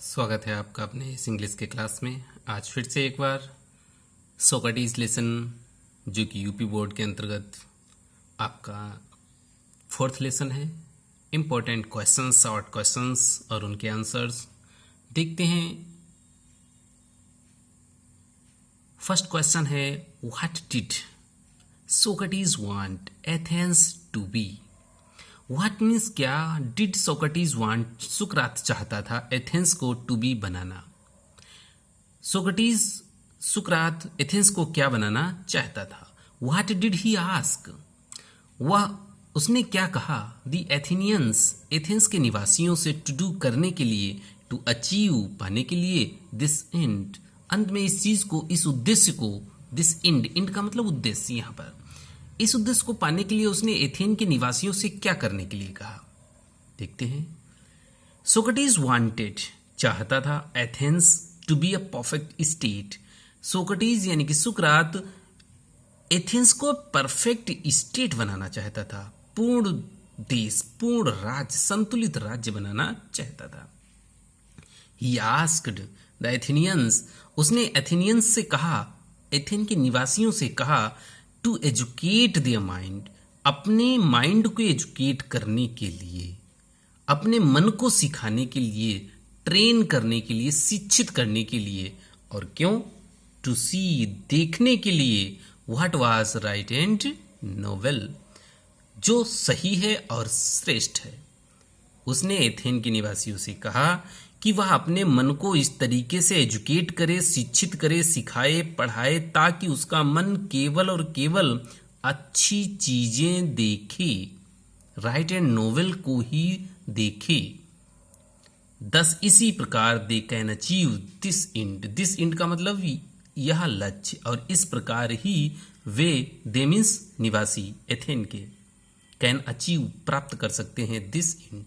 स्वागत है आपका अपने इस इंग्लिश के क्लास में। आज फिर से एक बार सोक्रेटिस लेसन जो कि यूपी बोर्ड के अंतर्गत आपका 4th लेसन है। इम्पोर्टेंट क्वेश्चंस, शॉर्ट क्वेश्चंस और उनके आंसर्स देखते हैं। फर्स्ट क्वेश्चन है, what did Socrates want Athens to be? What means क्या? डिड सोक्रेटिस वांट, सुकरात चाहता था एथेंस को टू बी बनाना। सोक्रेटिस सुकरात एथेंस को क्या बनाना चाहता था? व्हाट डिड ही आस्क, वह उसने क्या कहा? द एथेनियंस, एथेंस के निवासियों से टू डू करने के लिए, टू अचीव पाने के लिए, दिस एंड अंत में इस चीज को, इस उद्देश्य को, दिस एंड, एंड का मतलब उद्देश्य, यहाँ पर इस उद्देश्य को पाने के लिए उसने एथेन के निवासियों से क्या करने के लिए कहा? देखते हैं। सोक्रेटिस वांटेड, चाहता था, Athens to be a perfect state. Socrates यानी कि सुकरात एथेंस को परफेक्ट स्टेट बनाना चाहता था, पूर्ण देश, पूर्ण राज्य, संतुलित राज्य बनाना चाहता था। ही आस्क्ड द एथेनियंस, उसने एथेनियंस से कहा, एथेन के निवासियों से कहा, टू एजुकेट देयर माइंड, अपने माइंड को एजुकेट करने के लिए, अपने मन को सिखाने के लिए, ट्रेन करने के लिए, शिक्षित करने के लिए। और क्यों? टू सी, देखने के लिए, what was right and novel, जो सही है और श्रेष्ठ है। उसने एथेन के निवासियों से कहा कि वह अपने मन को इस तरीके से एजुकेट करे, शिक्षित करे, सिखाए, पढ़ाए, ताकि उसका मन केवल और केवल अच्छी चीजें देखे, राइट एंड नोवेल को ही देखे। दस इसी प्रकार they can achieve this and, this and का मतलब यह लक्ष्य, और इस प्रकार ही वे, दे मीन्स निवासी एथेन के, कैन अचीव प्राप्त कर सकते हैं, दिस एंड,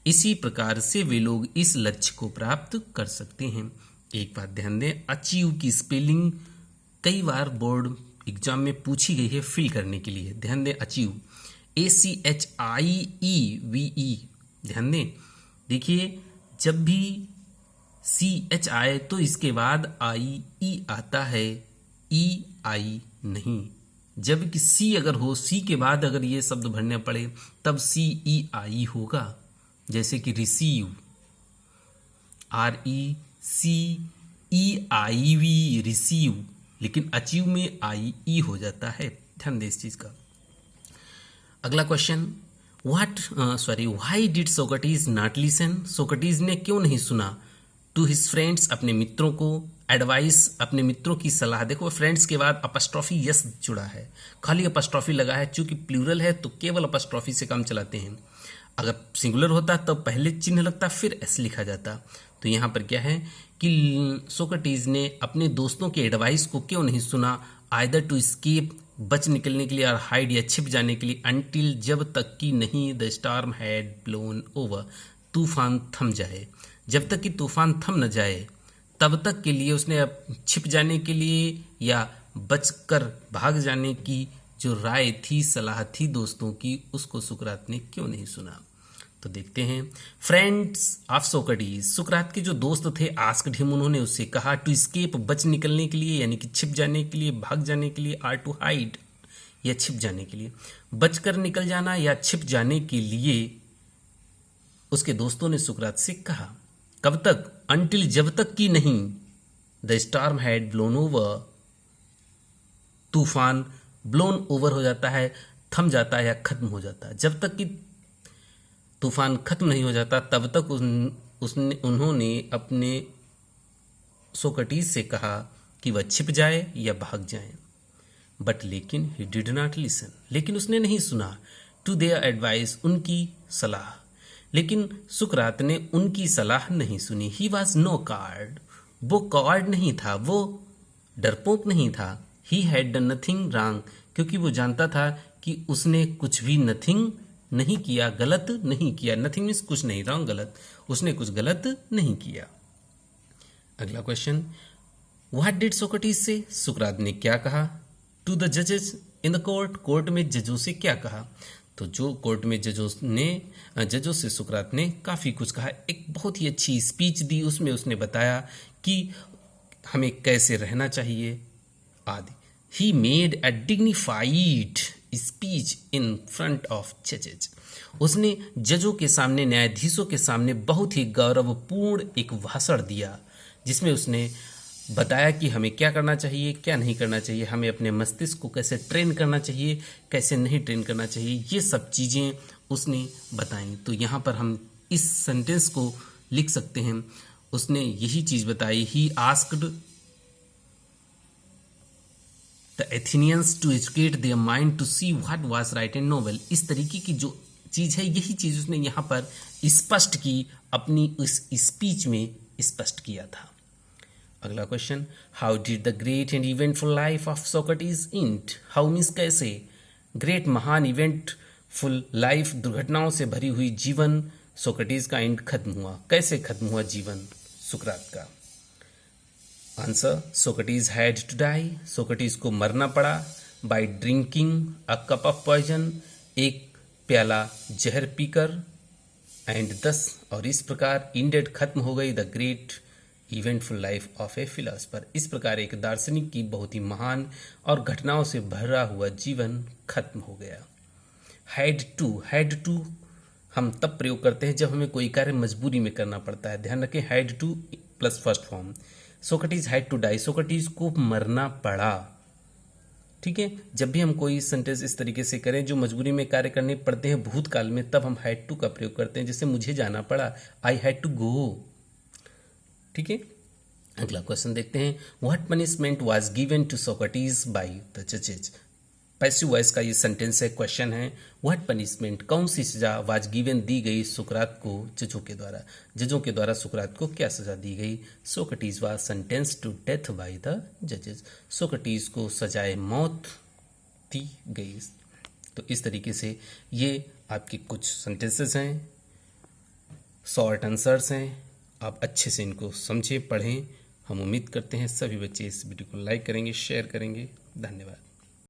इसी प्रकार से वे लोग इस लक्ष्य को प्राप्त कर सकते हैं। एक बात ध्यान दें, अचीव की स्पेलिंग कई बार बोर्ड एग्जाम में पूछी गई है फिल करने के लिए। ध्यान दें, अचीव ACHIEVE, ध्यान दें। देखिए, जब भी CH आए तो इसके बाद IE आता है, EI नहीं। जब कि C अगर हो, C के बाद अगर ये शब्द भरने पड़े तब CEI होगा। जैसे कि रिसीव, RECEIV, रिसीव, लेकिन अचीव में IE हो जाता है। ध्यान दें इस चीज का। अगला question, why did Socrates not listen? Socrates ने क्यों नहीं सुना? टू हिज फ्रेंड्स, अपने मित्रों को, एडवाइस, अपने मित्रों की सलाह। देखो, फ्रेंड्स के बाद अपस्ट्रॉफी यस जुड़ा है, खाली अपस्ट्रॉफी लगा है। चूंकि प्लूरल है तो केवल अपस्ट्रॉफी से काम चलाते हैं। अगर सिंगुलर होता तो पहले चिन्ह लगता फिर एस लिखा जाता। तो यहाँ पर क्या है कि सोक्रेटिस ने अपने दोस्तों के एडवाइस को क्यों नहीं सुना? आइदर टू स्केप, बच निकलने के लिए, और हाइड या छिप जाने के लिए, अनटिल, जब तक कि नहीं, the storm had blown over, तूफान थम जाए। जब तक कि तूफान थम न जाए तब तक के लिए उसने छिप जाने के लिए या बचकर भाग जाने की जो राय थी, सलाह थी दोस्तों की, उसको सुकरात ने क्यों नहीं सुना? तो देखते हैं। फ्रेंड्स ऑफ सोक्रेटिस, सुकरात के जो दोस्त थे, आस्क्ड हिम, उन्होंने उससे कहा, टू स्केप, बच निकलने के लिए, यानी कि छिप जाने के लिए, भाग जाने के लिए, आर टू हाइड, या छिप जाने के लिए, बचकर निकल जाना या छिप जाने के लिए उसके दोस्तों ने सुकरात से कहा। कब तक? अनटिल, जब तक कि नहीं, the storm had blown over, तूफान ब्लोन ओवर हो जाता है, थम जाता है या खत्म हो जाता है। जब तक कि तूफान खत्म नहीं हो जाता तब तक उन्होंने अपने सोक्रेटिस से कहा कि वह छिप जाए या भाग जाए। बट लेकिन ही डिड नॉट लिसन, लेकिन उसने नहीं सुना। टू देयर एडवाइस, उनकी सलाह, लेकिन सुकरात ने उनकी सलाह नहीं सुनी। ही वॉज नो कार्ड, वो कार्ड नहीं था, वो डरपोक नहीं था। He had done nothing wrong, क्योंकि वो जानता था कि उसने कुछ भी नथिंग नहीं किया, गलत नहीं किया। नथिंग मीन्स कुछ नहीं, रॉन्ग गलत, उसने कुछ गलत नहीं किया। अगला क्वेश्चन, व्हाट डिड सोक्रेटिस से? सुकरात ने क्या कहा? टू द जजेस इन द कोर्ट, कोर्ट में जजों से क्या कहा? तो जो कोर्ट में जजों से सुकरात ने काफ़ी कुछ कहा, एक बहुत ही अच्छी स्पीच दी, उसमें उसने बताया कि हमें कैसे रहना चाहिए आदि। He made a dignified speech in front of जजेज। उसने जजों के सामने, न्यायाधीशों के सामने बहुत ही गौरवपूर्ण एक भाषण दिया, जिसमें उसने बताया कि हमें क्या करना चाहिए, क्या नहीं करना चाहिए, हमें अपने मस्तिष्क को कैसे ट्रेन करना चाहिए, कैसे नहीं ट्रेन करना चाहिए, ये सब चीज़ें उसने बताई। तो यहाँ पर हम इस सेंटेंस को लिख सकते हैं, उसने यही चीज़ बताई। He asked the Athenians to educate their mind to see what was right and noble. इस तरीके की जो चीज़ है, यही चीज़ उसने यहाँ पर स्पष्ट की, अपनी उस स्पीच में स्पष्ट किया था। अगला question, how did the great and eventful life of Socrates and. How means कैसे, ग्रेट महान इवेंटफुल लाइफ दुर्घटनाओं से भरी हुई जीवन सोक्रेटिस का एंड खत्म हुआ, कैसे खत्म हुआ जीवन सुकरात का। Answer, Socrates had to die. Socrates को मरना पड़ा by drinking a cup of poison, एक प्याला जहर पीकर, एंड दस, और इस प्रकार इंडेड खत्म हो गई the great eventful life of A philosopher. इस प्रकार एक दार्शनिक की बहुत ही महान और घटनाओं से भरा हुआ जीवन खत्म हो गया। हैड टू हम तब प्रयोग करते हैं जब हमें कोई कार्य मजबूरी में करना पड़ता है। ध्यान रखें, had to plus first form. Socrates had to die, Socrates को मरना पड़ा। ठीक है, जब भी हम कोई सेंटेंस इस तरीके से करें जो मजबूरी में कार्य करने पड़ते हैं भूतकाल में, तब हम हैड टू का प्रयोग करते हैं। जैसे मुझे जाना पड़ा, आई हैड टू गो। ठीक है, अगला क्वेश्चन देखते हैं, what punishment was given to Socrates by the जजेज। पैसिव वॉइस का ये सेंटेंस है, क्वेश्चन है, व्हाट पनिशमेंट, कौन सी सजा वाज गिवन दी गई सुकरात को जजों के द्वारा। जजों के द्वारा सुकरात को क्या सजा दी गई। Socrates was sentence to death by the जजेस। सोक्रेटिस को सजाए मौत दी गई। तो इस तरीके से ये आपके कुछ सेंटेंसेस हैं, शॉर्ट आंसर्स हैं। आप अच्छे से इनको समझें, पढ़ें। हम उम्मीद करते हैं सभी बच्चे इस वीडियो को लाइक करेंगे, शेयर करेंगे। धन्यवाद।